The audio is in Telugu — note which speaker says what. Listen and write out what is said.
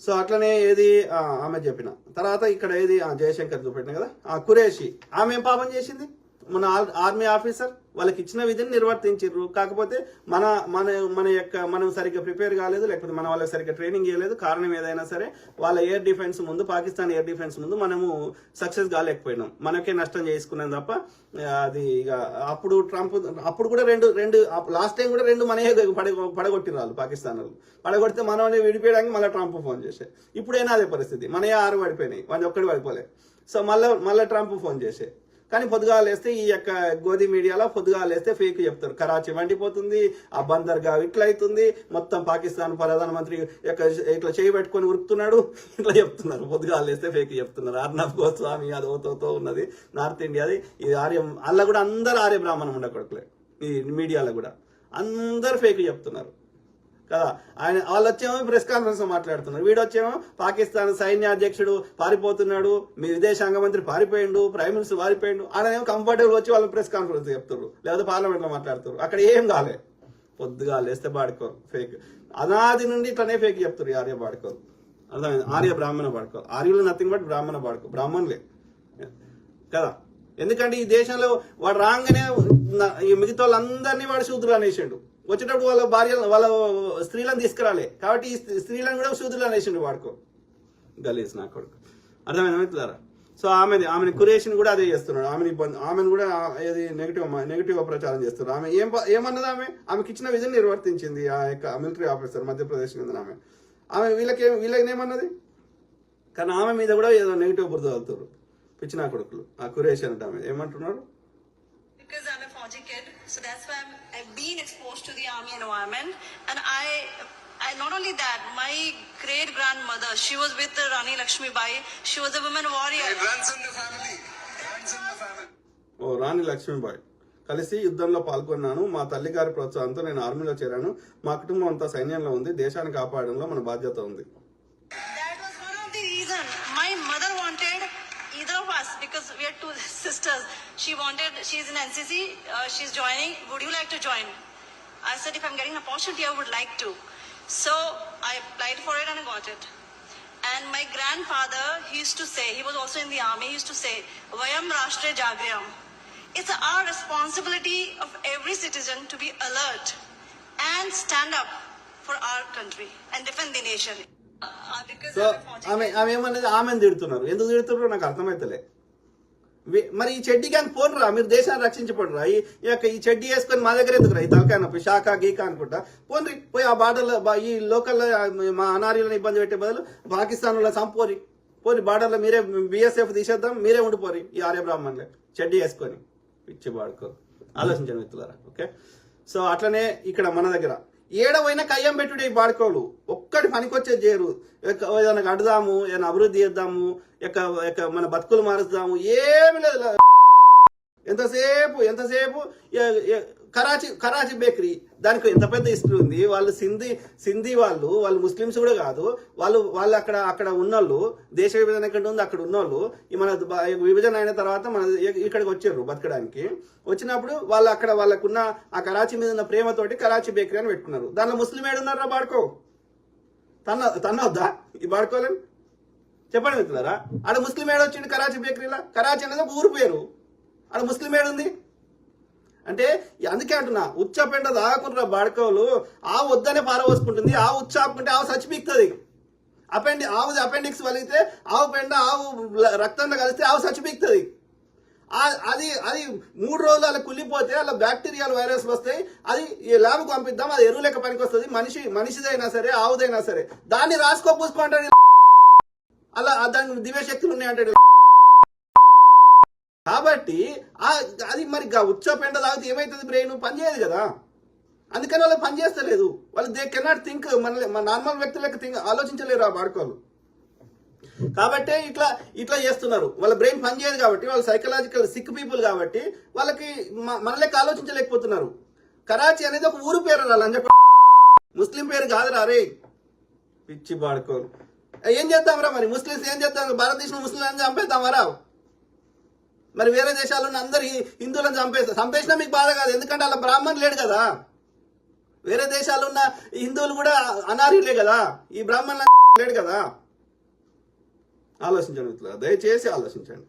Speaker 1: సో అట్లనే ఏది ఆమె చెప్పిన తర్వాత ఇక్కడ ఏది జయశంకర్ చూపెట్టిన కదా కురేషి ఆమె ఏం పాపం చేసింది మన ఆర్మీ ఆఫీసర్ వాళ్ళకి ఇచ్చిన విధిని నిర్వర్తించారు కాకపోతే మన మన మన యొక్క మనం సరిగ్గా ప్రిపేర్ కాలేదు లేకపోతే మన వాళ్ళకి సరిగ్గా ట్రైనింగ్ ఇవ్వలేదు కారణం ఏదైనా సరే వాళ్ళ ఎయిర్ డిఫెన్స్ ముందు పాకిస్తాన్ ఎయిర్ డిఫెన్స్ ముందు మనము సక్సెస్ కాలేకపోయినాం మనకే నష్టం చేసుకున్నాం తప్ప అది ఇక అప్పుడు ట్రంప్ అప్పుడు కూడా రెండు లాస్ట్ టైం కూడా రెండు మనయే పడగొట్టిరు వాళ్ళు పాకిస్తాన్ వాళ్ళు పడగొడితే మనల్ని విడిపోయడానికి మళ్ళీ ట్రంప్ ఫోన్ చేసే ఇప్పుడైనా అదే పరిస్థితి మనయే 6 పడిపోయినాయి వాడిని ఒక్కడి పడిపోలే సో మళ్ళీ ట్రంప్ ఫోన్ చేసే కానీ పొద్దుగాలేస్తే ఈ యొక్క గోధి మీడియాలో పొద్దుగాలేస్తే ఫేక్ చెప్తారు కరాచీ మండిపోతుంది ఆ బందర్గా ఇట్లా అవుతుంది మొత్తం పాకిస్తాన్ ప్రధానమంత్రి యొక్క ఇట్లా చేయబెట్టుకొని ఉరుకుతున్నాడు ఇట్లా చెప్తున్నారు పొద్దుగాలేస్తే ఫేక్ చెప్తున్నారు అర్నబ్ గోస్వామి అది ఓతో ఉన్నది నార్త్ ఇండియాది ఇది అలా కూడా అందరు ఆర్య బ్రాహ్మణం ఉండకూడదులే ఈ మీడియాలో కూడా అందరు ఫేక్ చెప్తున్నారు కదా ఆయన వాళ్ళు వచ్చేమో ప్రెస్ కాన్ఫరెన్స్ మాట్లాడుతున్నారు వీడు వచ్చేమో పాకిస్తాన్ సైన్యాధ్యక్షుడు పారిపోతున్నాడు మీ విదేశాంగ మంత్రి పారిపోయిండు ప్రైమ్ మినిస్టర్ పారిపోయిండు ఆయనేమో కంఫర్టబుల్ వచ్చి వాళ్ళు ప్రెస్ కాన్ఫరెన్స్ చెప్తారు లేకపోతే పార్లమెంట్ లో మాట్లాడుతారు అక్కడ ఏం కాలే పొద్దుగా లేస్తే బాడుకోరు ఫేక్ అనాది నుండి ఇట్లనే ఫేక్ చెప్తారు ఈ ఆర్య బాడుకోరు అర్థమైంది ఆర్య బ్రాహ్మణ బాడుకోరు ఆర్యులు నథింగ్ బట్ బ్రాహ్మణ బాడుకో బ్రాహ్మణులే కదా ఎందుకంటే ఈ దేశంలో వాడు రాగానే మిగతా వాళ్ళందరినీ వాడు శూద్రులు అనేసిండు వచ్చేటప్పుడు వాళ్ళ భార్య వాళ్ళ స్త్రీలను తీసుకురాలే కాబట్టి ఈ స్త్రీలను కూడా శూద్రులు అనేసిండు వాడుకో గలీజ్ నా కొడుకు అర్థమైందా సో ఆమెని కురేషిని కూడా అదే చేస్తున్నాడు ఆమెను కూడా ఏది నెగిటివ్ ప్రచారం చేస్తున్నారు ఆమె ఏమన్నది ఆమెకి ఇచ్చిన విధిని నిర్వర్తించింది ఆ యొక్క మిలిటరీ ఆఫీసర్ మధ్యప్రదేశ్ కింద ఆమె వీళ్ళకేమన్నది కానీ ఆమె మీద కూడా ఏదో నెగిటివ్ బురద వెళ్తారు పిచ్చిన కొడుకులు ఆ కురేషి అంటే ఆమె ఏమంటున్నారు
Speaker 2: Because I'm a Fauji kid, so that's why I've been exposed to the army environment. And I not only that, my great grandmother, she was with Rani Lakshmi Bai. She was a woman warrior.
Speaker 3: It runs in the family.
Speaker 1: ఓ రాణి లక్ష్మీబాయి కలిసి యుద్ధంలో పాల్గొన్నాను మా తల్లిగారి ప్రోత్సాహంతో నేను ఆర్మీలో చేరాను మా కుటుంబం అంతా సైన్యంలో ఉంది దేశాన్ని కాపాడడంలో మన బాధ్యత ఉంది
Speaker 2: That was one of the reasons. My mother wanted either of us, because we are two sisters. She's in NCC, she's joining. Would you like to join? I said, if I'm getting an opportunity, I would like to. So I applied for it and I got it. And my grandfather, he used to say, he was also in the army, he used to say, Vayam Rashtre Jagriyam. It's our responsibility of every citizen to be alert and stand up for our country and defend the nation.
Speaker 1: So ఆమె ఏమన్నది ఆమెను తిడుతున్నారు ఎందుకు తిడుతున్నారో నాకు అర్థమైతలే మరి ఈ చెడ్డీ గ్యాంగ్ పోనరా మీరు దేశాన్ని రక్షించబడరా ఈ చెడ్డీ వేసుకొని మా దగ్గర ఎందుకురా ఈ తలకాయ నొప్పి షాకా గీకా అనుకుంటా పోన్రి పోయి ఆ బార్డర్లో ఈ లోకల్లో మా అనార్యులను ఇబ్బంది పెట్టే బదులు పాకిస్తాన్లో చంపోరి పోని బార్డర్లో మీరే బిఎస్ఎఫ్ తీసేద్దాం మీరే ఉండిపోరి ఈ ఆర్య బ్రాహ్మణులే చెడ్డీ వేసుకొని పిచ్చి బాడుకోరు ఆలోచించండి మిత్రులారా ఓకే సో అట్లనే ఇక్కడ మన దగ్గర ఏడవైనా కయ్యం పెట్టుడే ఈ బాడుకోలు ఒక్కటి పనికొచ్చేది చేయరు ఏదైనా కడదాము ఏదైనా అభివృద్ధి చేద్దాము మన బతుకులు మారుస్తాము ఏమి లేదు ఎంతసేపు కరాచీ బేకరీ దానికి ఎంత పెద్ద హిస్టరీ ఉంది వాళ్ళు సింధీ వాళ్ళు ముస్లిమ్స్ కూడా కాదు వాళ్ళు అక్కడ ఉన్నోళ్ళు దేశ విభజన ఎక్కడ ఉంది అక్కడ ఉన్నోళ్ళు మన విభజన అయిన తర్వాత మన ఇక్కడికి వచ్చారు బతకడానికి వచ్చినప్పుడు వాళ్ళకున్న ఆ కరాచీ మీద ఉన్న ప్రేమతోటి కరాచీ బేకరీ అని పెట్టుకున్నారు దానిలో ముస్లిం ఏడున్నారా బాడుకో తన్నొద్దా ఈ బాడుకోలేని చెప్పండి మిత్రులారా ఆడ ముస్లిం ఏడొచ్చిండు కరాచీ బేకరీలో కరాచీ అనేది ఒక ఊరు పేరు ఆడ ముస్లిం ఏడుంది అంటే అందుకే అంటున్నా ఉచ్చపెండ దాకుంటున్న బాడుకోలు ఆవు వద్దనే పారవోసుకుంటుంది ఆవు ఉచ్చాపుకుంటే ఆవు చచ్చిపీక్తుంది ఆవుది అపెండిక్స్ వలిగితే ఆవు పెండ ఆవు రక్తంలో కలిస్తే ఆవు చచ్చిపీక్తుంది అది 3 రోజులు అలా కుళ్ళిపోతే అలా బ్యాక్టీరియాలు వైరస్ వస్తాయి అది ల్యాబ్కి పంపిద్దాం అది ఎరువు లెక్క పనికి వస్తుంది మనిషిదైనా సరే ఆవుదైనా సరే దాన్ని పూసుకుంటాడు అలా దాని దివ్యశక్తులు ఉన్నాయంటాడు కాబట్టి అది మరి ఉచ్చపెండ తాగితే ఏమైతుంది బ్రెయిన్ పనిచేయదు కదా అందుకని వాళ్ళు పనిచేస్తలేదు వాళ్ళు దే కెనాట్ థింక్ మన నార్మల్ వ్యక్తులకు ఆలోచించలేరు ఆ బాడుకోలు కాబట్టి ఇట్లా చేస్తున్నారు వాళ్ళ బ్రెయిన్ పనిచేయదు కాబట్టి వాళ్ళు సైకలాజికల్ సిక్ పీపుల్ కాబట్టి వాళ్ళకి మన లెక్క ఆలోచించలేకపోతున్నారు కరాచీ అనేది ఒక ఊరు పేరు అని చెప్పి ముస్లిం పేరు కాదురా రే పిచ్చి బాడుకోలు ఏం చేద్దాంరా మరి ముస్లిమ్స్ ఏం చేద్దాం భారతదేశంలో ముస్లింలను చంపేద్దామరా మరి వేరే దేశాల్లో అందరు హిందువులను చంపేసినా మీకు బాధ కాదు ఎందుకంటే అలా బ్రాహ్మణులు లేడు కదా వేరే దేశాల్లో ఉన్న హిందువులు కూడా అనార్యులే కదా ఈ బ్రాహ్మణులు లేడు కదా. ఆలోచించండి మిత్రులారా, దయచేసి ఆలోచించండి.